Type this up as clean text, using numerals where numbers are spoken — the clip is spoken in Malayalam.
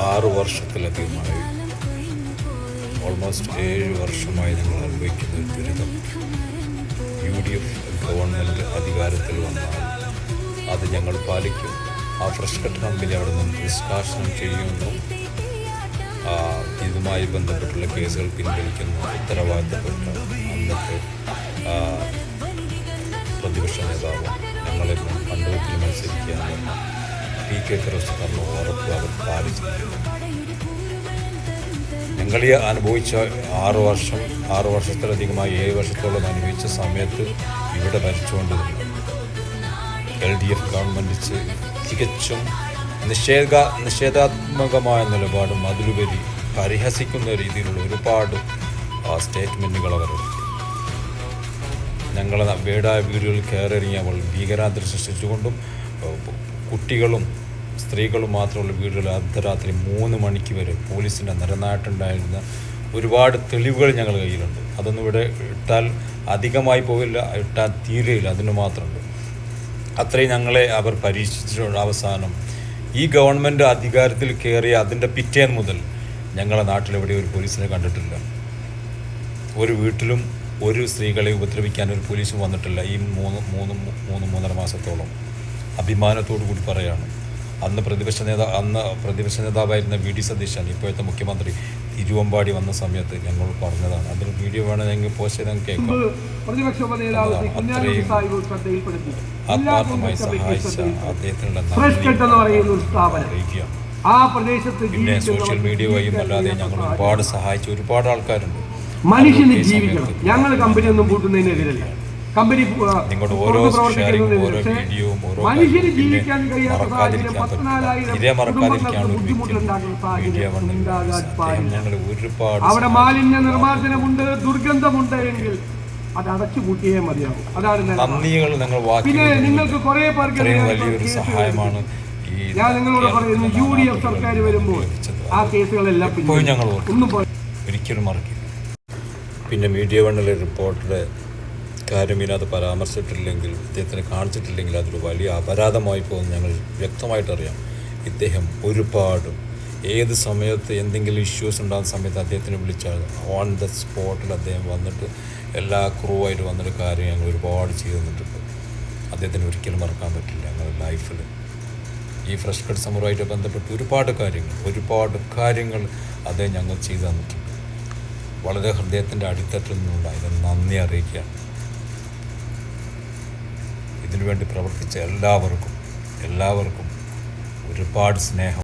6 വർഷത്തിലധികമായി, ഓൾമോസ്റ്റ് 7 വർഷമായി ഞങ്ങൾ അനുഭവിക്കുന്ന ഒരു ദുരിതം. UDF ഗവൺമെൻറ് അധികാരത്തിൽ വന്നാൽ അത് ഞങ്ങൾ പാലിക്കും. ആ ഫ്രഷ് കട്ട് കമ്പനി അവിടെ നിന്ന് നിഷ്കാസനം ചെയ്യുന്നു, ഇതുമായി ബന്ധപ്പെട്ടുള്ള കേസുകൾ പിൻവലിക്കുന്നു. ഉത്തരവാദിത്തപ്പെട്ട അന്നത്തെ പ്രതിപക്ഷ നേതാവ് ഞങ്ങളെ കണ്ണൂരിൽ മത്സരിക്കുകയെന്ന് PK ഫിറോസ് തന്ന ഉറപ്പ് അവർ പാലിച്ചിരിക്കുന്നു. ഞങ്ങളീ അനുഭവിച്ച 6 വർഷത്തിലധികമായി 7 വർഷത്തോളം അനുഭവിച്ച സമയത്ത് ഇവിടെ ഭരിച്ചുകൊണ്ടിരുന്നു LDF ഗവൺമെൻറ് തികച്ചും നിഷേധാത്മകമായ നിലപാടും അതിലുപരി പരിഹസിക്കുന്ന രീതിയിലുള്ള ഒരുപാട് സ്റ്റേറ്റ്മെൻറ്റുകൾ അവരെടുത്തു. ഞങ്ങളെ വീടുകളിൽ കയറിയിറങ്ങിയപ്പോൾ ഭീകരാന്തരം സൃഷ്ടിച്ചുകൊണ്ടും കുട്ടികളും സ്ത്രീകളും മാത്രമുള്ള വീടുകളിൽ അർദ്ധരാത്രി 3 മണിക്ക് വരെ പോലീസിൻ്റെ നിരനാട്ടുണ്ടായിരുന്ന ഒരുപാട് തെളിവുകൾ ഞങ്ങളുടെ കയ്യിലുണ്ട്. അതൊന്നും ഇവിടെ ഇട്ടാൽ അധികമായി പോവില്ല, ഇട്ടാൽ തീരെയില്ല, അതിന് മാത്രമുണ്ട്. അത്രയും ഞങ്ങളെ അവർ പരീക്ഷിച്ചിട്ടുണ്ട്. അവസാനം ഈ ഗവൺമെൻറ് അധികാരത്തിൽ കയറിയ അതിൻ്റെ പിറ്റേന്ന് മുതൽ ഞങ്ങളുടെ നാട്ടിലെവിടെ ഒരു പോലീസിനെ കണ്ടിട്ടില്ല. ഒരു വീട്ടിലും ഒരു സ്ത്രീകളെ ഉപദ്രവിക്കാൻ ഒരു പോലീസും വന്നിട്ടില്ല ഈ 3.5 മാസത്തോളം. അഭിമാനത്തോടു കൂടി പറയാണ്. അന്ന് പ്രതിപക്ഷ നേതാവായിരുന്ന VD സതീശൻ, ഇപ്പോഴത്തെ മുഖ്യമന്ത്രി, തിരുവമ്പാടി വന്ന സമയത്ത് ഞങ്ങൾ പറഞ്ഞതാണ്. അതിന് വീഡിയോ വേണമെങ്കിൽ പോസ്റ്റ് ചെയ്ത് കേൾക്കാം. അത്രയും ആത്മാർത്ഥമായി സഹായിച്ച അദ്ദേഹത്തിനുള്ള അറിയിക്കുക. പിന്നെ സോഷ്യൽ മീഡിയ വഴിയും അല്ലാതെ ഞങ്ങൾ ഒരുപാട് സഹായിച്ച ഒരുപാട് ആൾക്കാരുണ്ട്. മനുഷ്യന് ജീവിക്കണം. ഞങ്ങൾ കമ്പനി ഒന്നും കൂട്ടുന്നതിനെതിരല്ല. കമ്പനി നിങ്ങളുടെ ഓരോ ഷെയറിംഗ്, ഓരോ വീഡിയോയും, ഓരോ മനുഷ്യന് ജീവിക്കാൻ കഴിയാത്ത അവിടെ മാലിന്യ നിർമ്മാർജ്ജനമുണ്ട്, ദുർഗന്ധമുണ്ട് എങ്കിൽ അത് അടച്ചുപൂട്ടിയേ മതിയാവും. അതാണ് നന്ദികൾ. പിന്നെ നിങ്ങൾക്ക് കുറെ പേർക്ക് വലിയൊരു സഹായമാണ്. ഞാൻ നിങ്ങളോട് പറയുന്നു, UDF സർക്കാർ വരുമ്പോൾ ആ കേസുകളെല്ലാം ഞങ്ങൾ ഒരിക്കലും മറക്കില്ല. പിന്നെ മീഡിയ വണ്ണിലെ റിപ്പോർട്ടറുടെ കാര്യം ഇതിനകത്ത് പരാമർശിച്ചിട്ടില്ലെങ്കിൽ, ഇദ്ദേഹത്തിനെ കാണിച്ചിട്ടില്ലെങ്കിൽ അതൊരു വലിയ അപരാധമായി പോകുന്നു ഞങ്ങൾ വ്യക്തമായിട്ടറിയാം. ഇദ്ദേഹം ഒരുപാട് ഏത് സമയത്ത് എന്തെങ്കിലും ഇഷ്യൂസ് ഉണ്ടാകുന്ന സമയത്ത് അദ്ദേഹത്തിനെ വിളിച്ചാൽ ഓൺ ദ സ്പോട്ടിൽ അദ്ദേഹം വന്നിട്ട് എല്ലാ ക്രൂവായിട്ട് വന്നിട്ട് കാര്യം ഞങ്ങൾ ഒരുപാട് ചെയ്തു തന്നിട്ടുണ്ട്. അദ്ദേഹത്തിന് ഒരിക്കലും മറക്കാൻ പറ്റില്ല ഞങ്ങളുടെ ലൈഫിൽ. ഈ ഫ്രഷ് കട്ട് സമരവുമായിട്ട് ബന്ധപ്പെട്ട് ഒരുപാട് കാര്യങ്ങൾ അദ്ദേഹം ഞങ്ങൾ ചെയ്തു തന്നിട്ടുണ്ട്. വളരെ ഹൃദയത്തിൻ്റെ അടിത്തട്ടിൽ നിന്നുണ്ടായത് നന്ദി അറിയിക്കുകയാണ്. ഇതിനുവേണ്ടി പ്രവർത്തിച്ച എല്ലാവർക്കും ഒരുപാട് സ്നേഹം.